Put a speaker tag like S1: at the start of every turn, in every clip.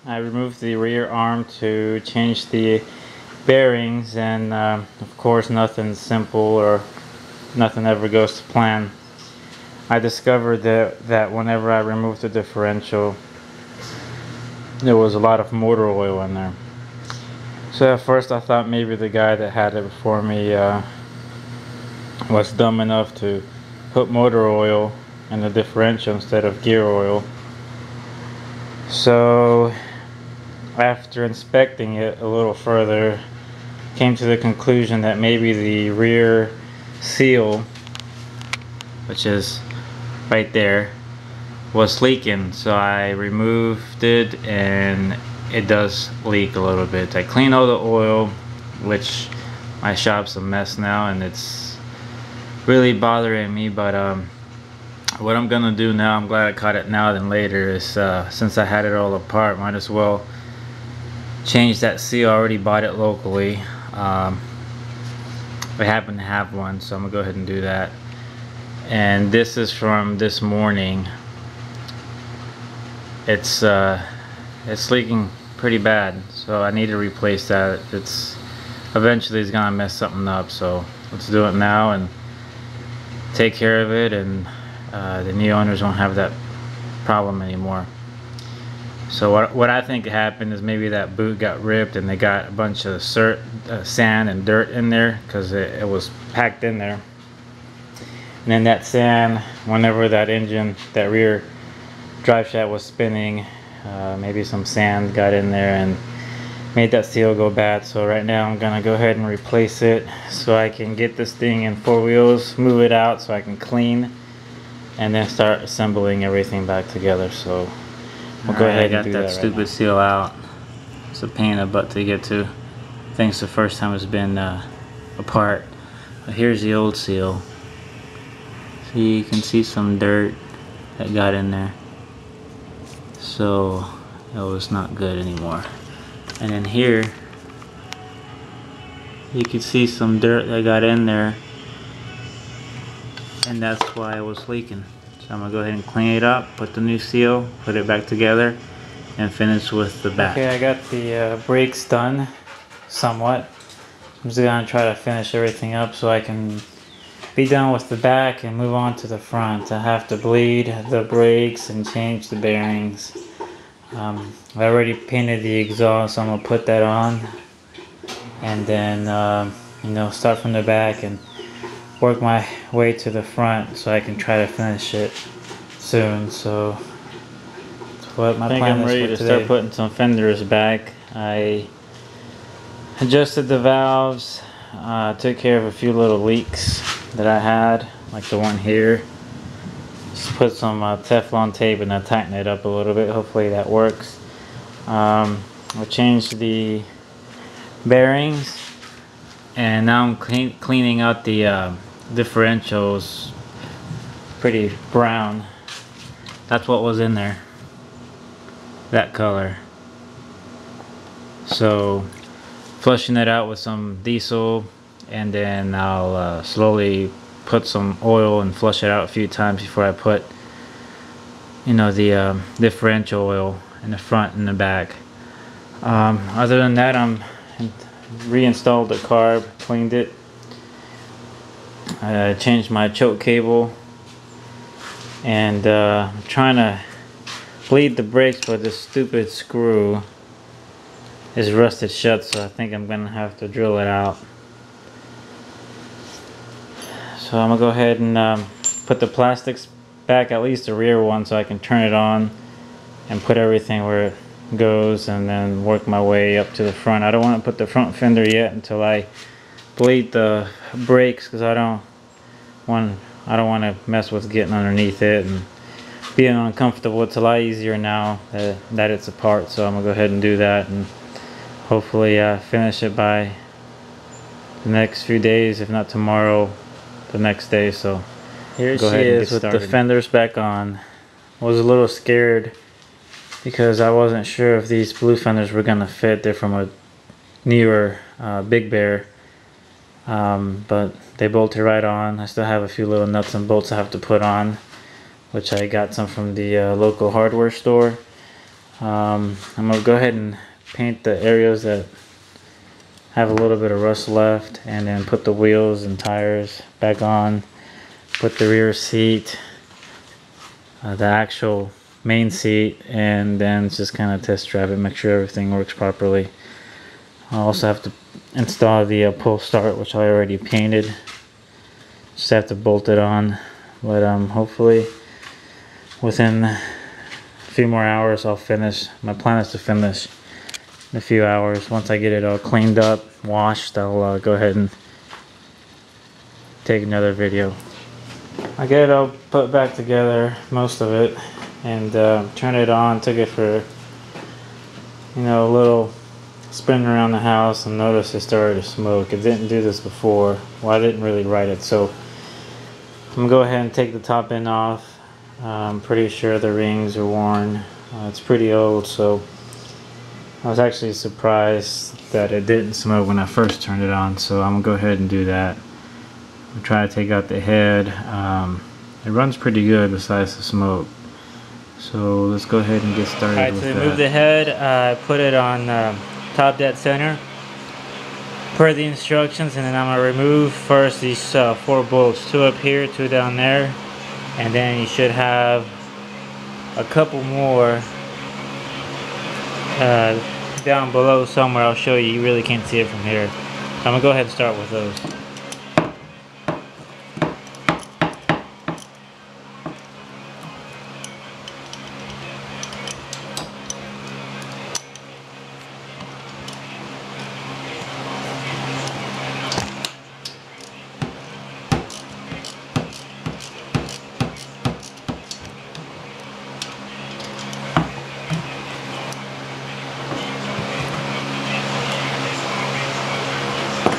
S1: I removed the rear arm to change the bearings, and of course nothing's simple or nothing ever goes to plan. I discovered that whenever I removed the differential, there was a lot of motor oil in there. So at first I thought maybe the guy that had it before me was dumb enough to put motor oil in the differential instead of gear oil. So after inspecting it a little further, came to the conclusion that maybe the rear seal, which is right there, was leaking. So I removed it, and it does leak a little bit. I cleaned all the oil, which my shop's a mess now and it's really bothering me, but what I'm gonna do now, I'm glad I caught it now than later, is since I had it all apart, might as well change that seal. I already bought it locally. I happen to have one, so I'm gonna go ahead and do that. And this is from this morning. It's leaking pretty bad, so I need to replace that. Eventually it's gonna mess something up, so let's do it now and take care of it, and the new owners won't have that problem anymore. So what I think happened is maybe that boot got ripped and they got a bunch of sand and dirt in there, because it was packed in there. And then that sand, whenever that rear drive shaft was spinning, maybe some sand got in there and made that seal go bad. So right now I'm gonna go ahead and replace it so I can get this thing in 4 wheels, move it out so I can clean, and then start assembling everything back together. So we'll go ahead and do that. I got that stupid seal out. It's a pain in the butt to get to. I think it's the first time it's been apart. But here's the old seal. So you can see some dirt that got in there. So it was not good anymore. And then here you can see some dirt that got in there, and that's why it was leaking. So I'm gonna go ahead and clean it up, put the new seal, put it back together, and finish with the back. Okay, I got the brakes done somewhat. I'm just gonna try to finish everything up so I can be done with the back and move on to the front. I have to bleed the brakes and change the bearings. I already painted the exhaust, so I'm gonna put that on, and then start from the back and work my way to the front so I can try to finish it soon. So that's what my plan is for today. I think I'm ready to start putting some fenders back. I adjusted the valves, took care of a few little leaks that I had, like the one here. Just put some Teflon tape and I tighten it up a little bit. Hopefully that works. I changed the bearings, and now I'm cleaning out the differentials. Pretty brown. That's what was in there, that color. So flushing it out with some diesel, and then I'll slowly put some oil and flush it out a few times before I put the differential oil in the front and the back. Other than that, I'm reinstalled the carb, cleaned it, I changed my choke cable, and I'm trying to bleed the brakes, but this stupid screw is rusted shut, so I think I'm gonna have to drill it out. So I'm gonna go ahead and put the plastics back, at least the rear one, so I can turn it on and put everything where it goes, and then work my way up to the front. I don't want to put the front fender yet until I bleed the brakes, because I don't want to mess with getting underneath it and being uncomfortable. It's a lot easier now that it's apart, so I'm gonna go ahead and do that, and hopefully finish it by the next few days, if not tomorrow, the next day. So here she is with the fenders back on. I was a little scared because I wasn't sure if these blue fenders were gonna fit. They're from a newer Big Bear, but they bolted right on. I still have a few little nuts and bolts I have to put on, which I got some from the local hardware store. I'm going to go ahead and paint the areas that have a little bit of rust left, and then put the wheels and tires back on, put the rear seat, the actual main seat, and then just kind of test drive it, make sure everything works properly. I also have to install the pull start, which I already painted. Just have to bolt it on, but hopefully within a few more hours I'll finish. My plan is to finish in a few hours. Once I get it all cleaned up, washed, I'll go ahead and take another video. I get it all put back together, most of it, and turned it on, took it for, you know, a little spin around the house, and noticed it started to smoke. It didn't do this before. Well, I didn't really write it, so I'm gonna go ahead and take the top end off. I'm pretty sure the rings are worn. It's pretty old, so I was actually surprised that it didn't smoke when I first turned it on, so I'm gonna go ahead and do that. I'm trying to take out the head. It runs pretty good besides the smoke. So let's go ahead and get started. Alright, so remove the head. I put it on top dead center per the instructions, and then I'm gonna remove first these 4 bolts, 2 up here, 2 down there, and then you should have a couple more down below somewhere. I'll show you. You really can't see it from here. So I'm gonna go ahead and start with those.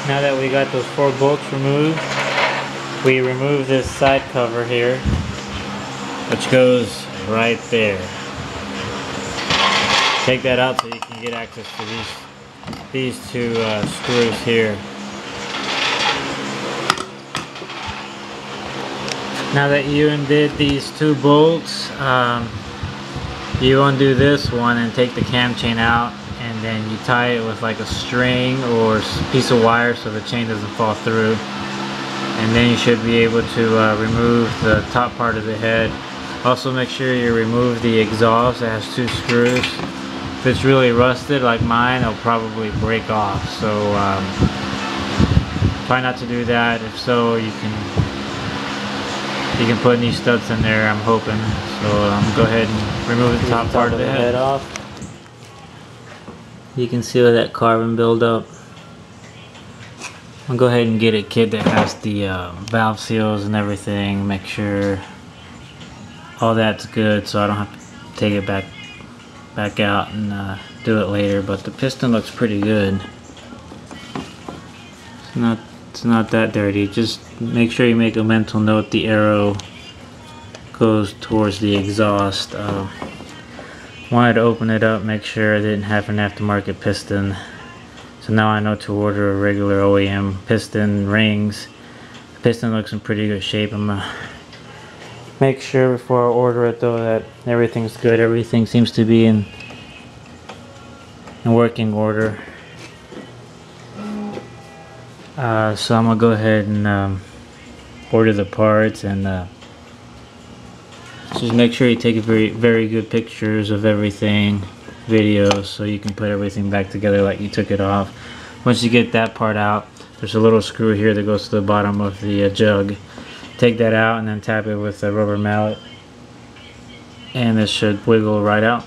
S1: Now that we got those 4 bolts removed, we remove this side cover here, which goes right there. Take that out so you can get access to these 2 screws here. Now that you undid these 2 bolts, you undo this one and take the cam chain out, and then you tie it with like a string or piece of wire so the chain doesn't fall through, and then you should be able to remove the top part of the head. Also make sure you remove the exhaust. It has 2 screws. If it's really rusted like mine, it'll probably break off, so try not to do that. If so, you can put these studs in there, I'm hoping. So go ahead and remove the top part of the head off. You can see all that carbon buildup. I'll go ahead and get a kit that has the valve seals and everything. Make sure all that's good, so I don't have to take it back out and do it later. But the piston looks pretty good. It's not that dirty. Just make sure you make a mental note the arrow goes towards the exhaust. Wanted to open it up, make sure I didn't have an aftermarket piston. So now I know to order a regular OEM piston, rings. The piston looks in pretty good shape. I'm gonna make sure before I order it though that everything's good. Everything seems to be in working order. So I'm gonna go ahead and order the parts, and just make sure you take very good pictures of everything, videos, so you can put everything back together like you took it off. Once you get that part out, there's a little screw here that goes to the bottom of the jug. Take that out and then tap it with a rubber mallet, and this should wiggle right out.